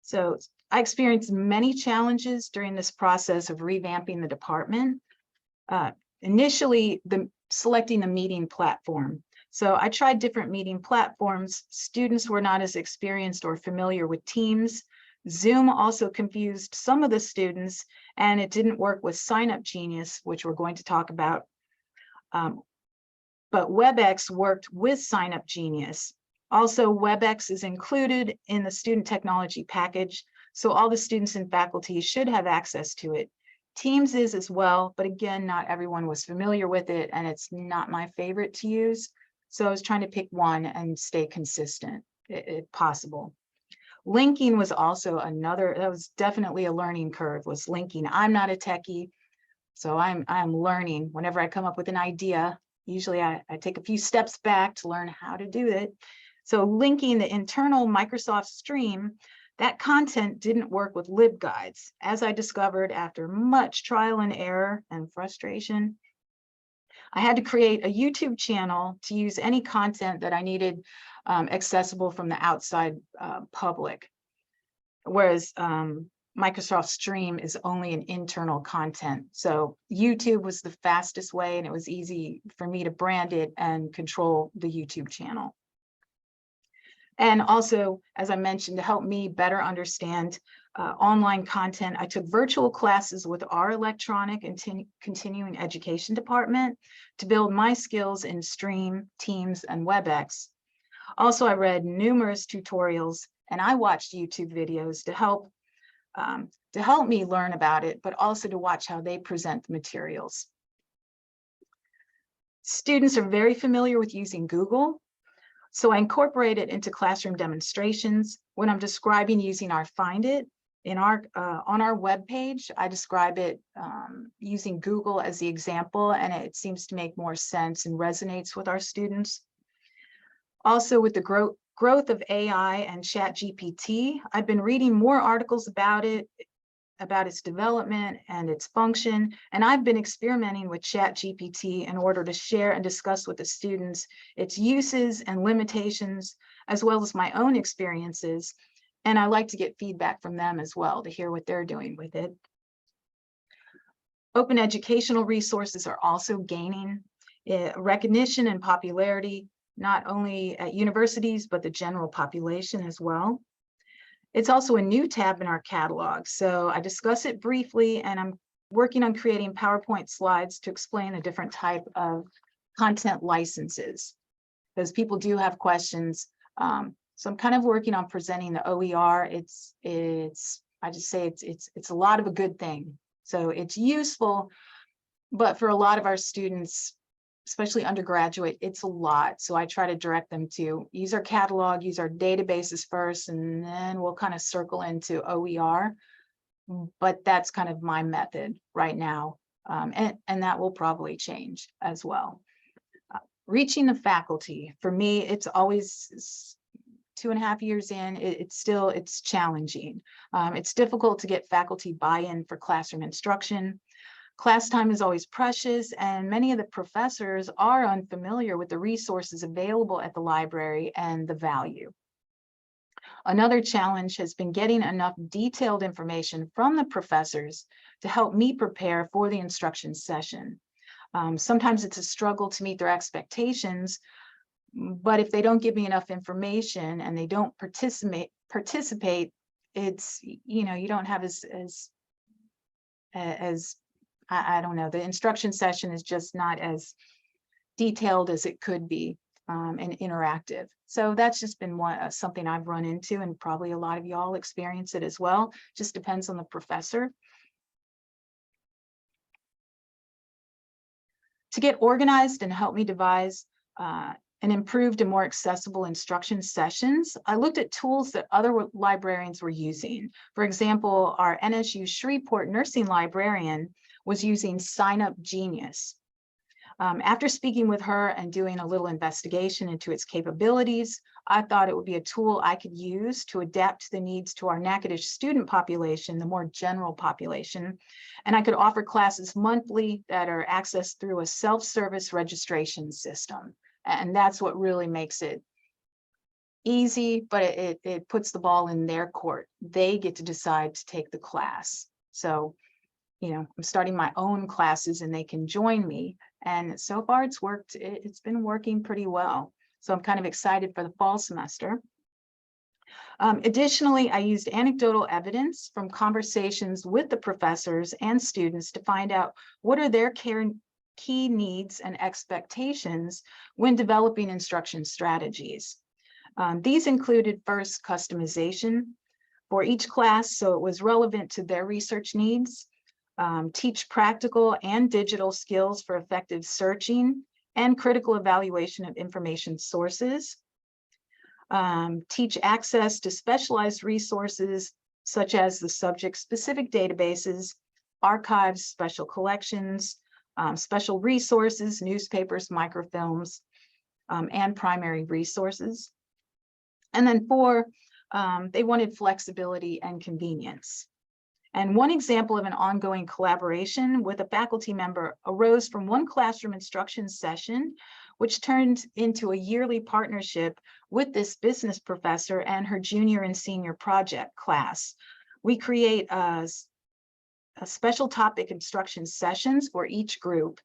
So I experienced many challenges during this process of revamping the department. Initially, selecting the meeting platform. So I tried different meeting platforms. Students were not as experienced or familiar with Teams. Zoom also confused some of the students, and it didn't work with Sign Up Genius, which we're going to talk about. But WebEx worked with Sign Up Genius. Also, WebEx is included in the student technology package, so all the students and faculty should have access to it. Teams is as well, but again, not everyone was familiar with it, and it's not my favorite to use. So I was trying to pick one and stay consistent if possible. Linking was also another, that was definitely a learning curve, was linking. I'm not a techie, so I'm learning. Whenever I come up with an idea, usually I take a few steps back to learn how to do it. So linking the internal Microsoft Stream, that content didn't work with LibGuides, as I discovered after much trial and error and frustration. I had to create a YouTube channel to use any content that I needed accessible from the outside public, whereas Microsoft Stream is only an internal content. So YouTube was the fastest way, and it was easy for me to brand it and control the YouTube channel. And also, as I mentioned, to help me better understand online content, I took virtual classes with our electronic and continuing education department to build my skills in Stream, Teams, and WebEx. Also, I read numerous tutorials, and I watched YouTube videos to help me learn about it, but also to watch how they present the materials. Students are very familiar with using Google, so I incorporate it into classroom demonstrations. When I'm describing using our Find It, on our webpage, I describe it using Google as the example, and it seems to make more sense and resonates with our students. Also, with the growth of AI and ChatGPT, I've been reading more articles about it, about its development and its function, and I've been experimenting with ChatGPT in order to share and discuss with the students its uses and limitations, as well as my own experiences. And I like to get feedback from them as well to hear what they're doing with it. Open educational resources are also gaining recognition and popularity, not only at universities, but the general population as well. It's also a new tab in our catalog, so I discuss it briefly, and I'm working on creating PowerPoint slides to explain the different type of content licenses, because people do have questions. So I'm kind of working on presenting the OER. I just say it's a lot of a good thing. So it's useful, but for a lot of our students, especially undergraduate, it's a lot. So I try to direct them to use our catalog, use our databases first, and then we'll kind of circle into OER. But that's kind of my method right now. And that will probably change as well. Reaching the faculty, for me, it's always 2.5 years in, it's challenging. It's difficult to get faculty buy-in for classroom instruction. Class time is always precious, and many of the professors are unfamiliar with the resources available at the library and the value. Another challenge has been getting enough detailed information from the professors to help me prepare for the instruction session. Sometimes it's a struggle to meet their expectations, but if they don't give me enough information and they don't participate, it's, you don't have as I don't know, the instruction session is just not as detailed as it could be. and interactive. So that's just been something I've run into, and probably a lot of y'all experience it as well. Just depends on the professor. To get organized and help me devise and improved and more accessible instruction sessions, I looked at tools that other librarians were using. For example, our NSU Shreveport nursing librarian was using Sign Up Genius. After speaking with her and doing a little investigation into its capabilities, I thought it would be a tool I could use to adapt to the needs to our Natchitoches student population, the more general population. And I could offer classes monthly that are accessed through a self-service registration system. And that's what really makes it easy, but it puts the ball in their court. They get to decide to take the class. So, you know, I'm starting my own classes and they can join me. And so far it's worked. It's been working pretty well. So I'm kind of excited for the fall semester. Additionally, I used anecdotal evidence from conversations with the professors and students to find out what are their key needs and expectations when developing instruction strategies. These included first customization for each class, so it was relevant to their research needs. Teach practical and digital skills for effective searching and critical evaluation of information sources. Teach access to specialized resources such as the subject-specific databases, archives, special collections, special resources, newspapers, microfilms, and primary resources. And then 4, they wanted flexibility and convenience. And one example of an ongoing collaboration with a faculty member arose from one classroom instruction session, which turned into a yearly partnership with this business professor and her junior and senior project class. We create a special topic instruction sessions for each group.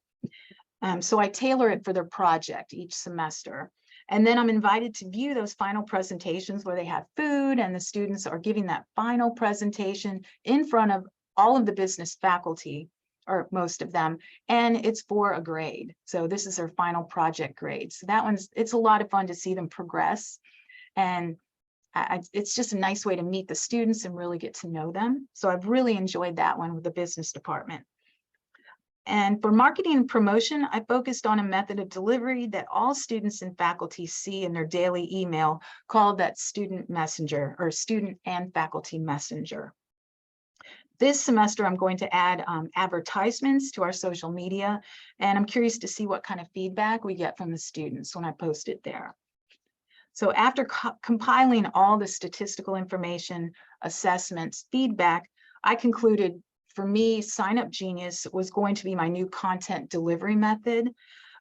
So I tailor it for their project each semester. And then I'm invited to view those final presentations where they have food and the students are giving that final presentation in front of all of the business faculty, or most of them, and it's for a grade. So this is their final project grade. So that it's a lot of fun to see them progress. And it's just a nice way to meet the students and really get to know them. So I've really enjoyed that one with the business department. And for marketing and promotion, I focused on a method of delivery that all students and faculty see in their daily email called that student messenger, or student and faculty messenger. This semester, I'm going to add advertisements to our social media, and I'm curious to see what kind of feedback we get from the students when I post it there. So after compiling all the statistical information, assessments, feedback, I concluded for me, Sign Up Genius was going to be my new content delivery method,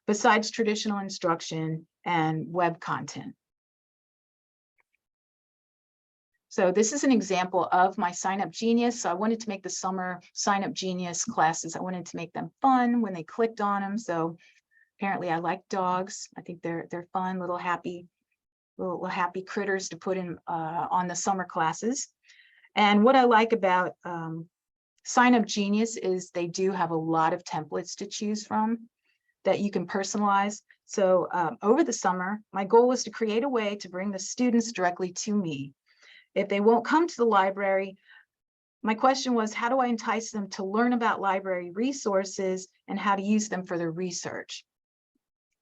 besides traditional instruction and web content. So this is an example of my Sign Up Genius. So I wanted to make the summer Sign Up Genius classes. I wanted to make them fun when they clicked on them. So apparently I like dogs. I think they're fun, little happy critters to put in on the summer classes. And what I like about Sign Up Genius is they do have a lot of templates to choose from that you can personalize. So over the summer, my goal was to create a way to bring the students directly to me. If they won't come to the library, my question was, how do I entice them to learn about library resources and how to use them for their research?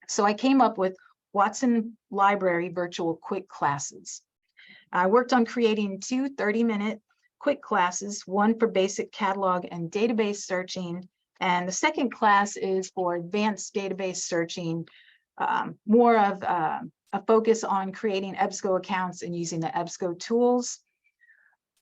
So I came up with Watson Library virtual quick classes. I worked on creating 2 30-minute quick classes, one for basic catalog and database searching, and the second class is for advanced database searching, more of a focus on creating EBSCO accounts and using the EBSCO tools.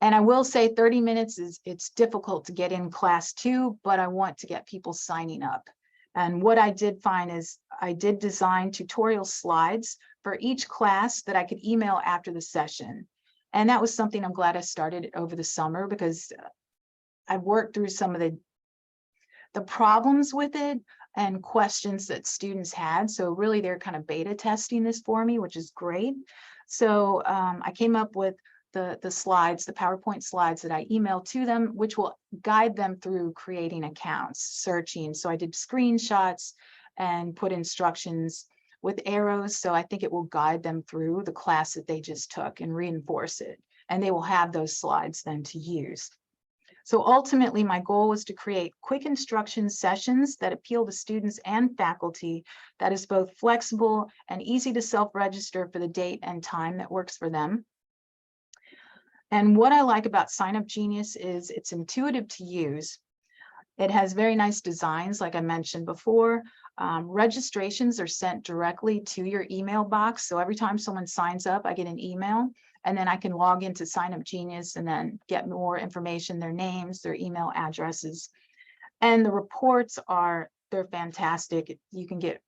And I will say 30 minutes it's difficult to get in class 2, but I want to get people signing up. And what I did find is I did design tutorial slides for each class that I could email after the session. And that was something I'm glad I started over the summer, because I've worked through some of the problems with it and questions that students had. So really they're kind of beta testing this for me, which is great. So I came up with the slides, the PowerPoint slides that I emailed to them, which will guide them through creating accounts, searching. So I did screenshots and put instructions with arrows. So I think it will guide them through the class that they just took and reinforce it. And they will have those slides then to use. So ultimately, my goal was to create quick instruction sessions that appeal to students and faculty, that is both flexible and easy to self-register for the date and time that works for them. And what I like about Sign Up Genius is it's intuitive to use. It has very nice designs, like I mentioned before. Registrations are sent directly to your email box. So every time someone signs up, I get an email, and then I can log into Sign Up Genius and then get more information, their names, their email addresses. And the reports they're fantastic. You can get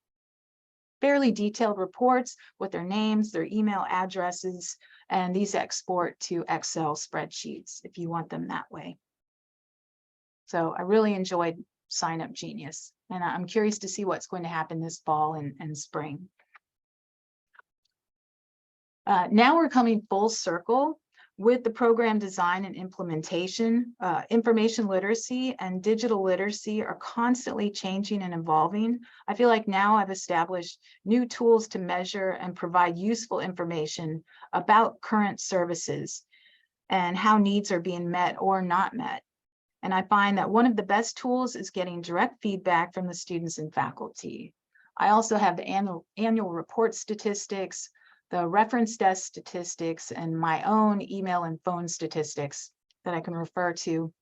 fairly detailed reports with their names, their email addresses, and these export to Excel spreadsheets if you want them that way. So I really enjoyed Sign Up Genius, and I'm curious to see what's going to happen this fall and spring. Now we're coming full circle with the program design and implementation. Information literacy and digital literacy are constantly changing and evolving. I feel like now I've established new tools to measure and provide useful information about current services and how needs are being met or not met. And I find that one of the best tools is getting direct feedback from the students and faculty. I also have the annual report statistics, the reference desk statistics, and my own email and phone statistics that I can refer to.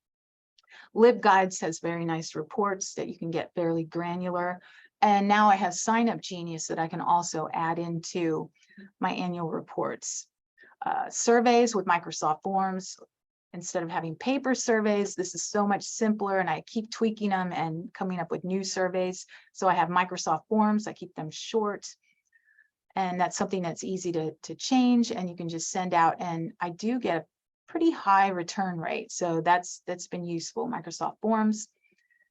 LibGuides has very nice reports that you can get fairly granular. And now I have Sign Up Genius that I can also add into my annual reports. Surveys with Microsoft Forms. Instead of having paper surveys, this is so much simpler, and I keep tweaking them and coming up with new surveys. So I have Microsoft Forms, I keep them short. And that's something that's easy to change, and you can just send out, and I do get a pretty high return rate. So that's been useful, Microsoft Forms.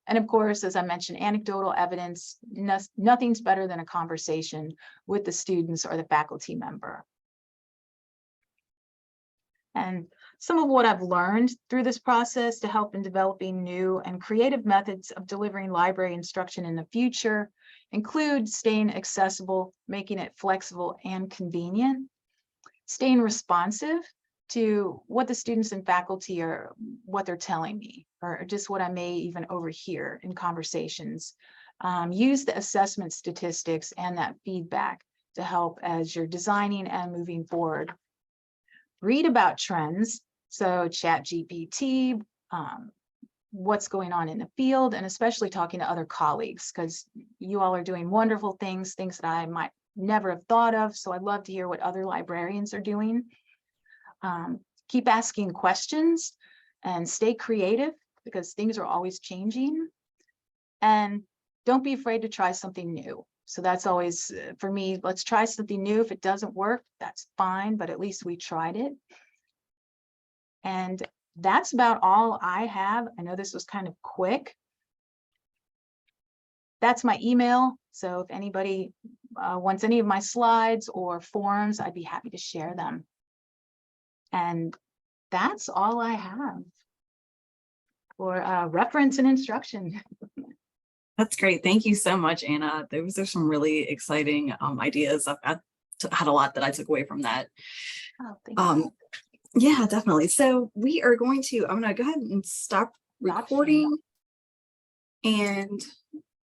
And of course, as I mentioned, anecdotal evidence, nothing's better than a conversation with the students or the faculty member. And some of what I've learned through this process to help in developing new and creative methods of delivering library instruction in the future include staying accessible, making it flexible and convenient, staying responsive to what the students and faculty are, what they're telling me, or just what I may even overhear in conversations. Use the assessment statistics and that feedback to help as you're designing and moving forward. Read about trends, so ChatGPT, what's going on in the field, and especially talking to other colleagues, because you all are doing wonderful things that I might never have thought of. So I'd love to hear what other librarians are doing. Keep asking questions and stay creative, because things are always changing. And don't be afraid to try something new. So that's always, for me, let's try something new. If it doesn't work, that's fine, but at least we tried it. And that's about all I have. I know this was kind of quick. That's my email. So if anybody wants any of my slides or forms, I'd be happy to share them. And that's all I have for reference and instruction. That's great. Thank you so much, Anna. Those are some really exciting ideas. I've had a lot that I took away from that. Oh, thank you. Yeah, definitely. So we are going to, I'm going to go ahead and stop recording. And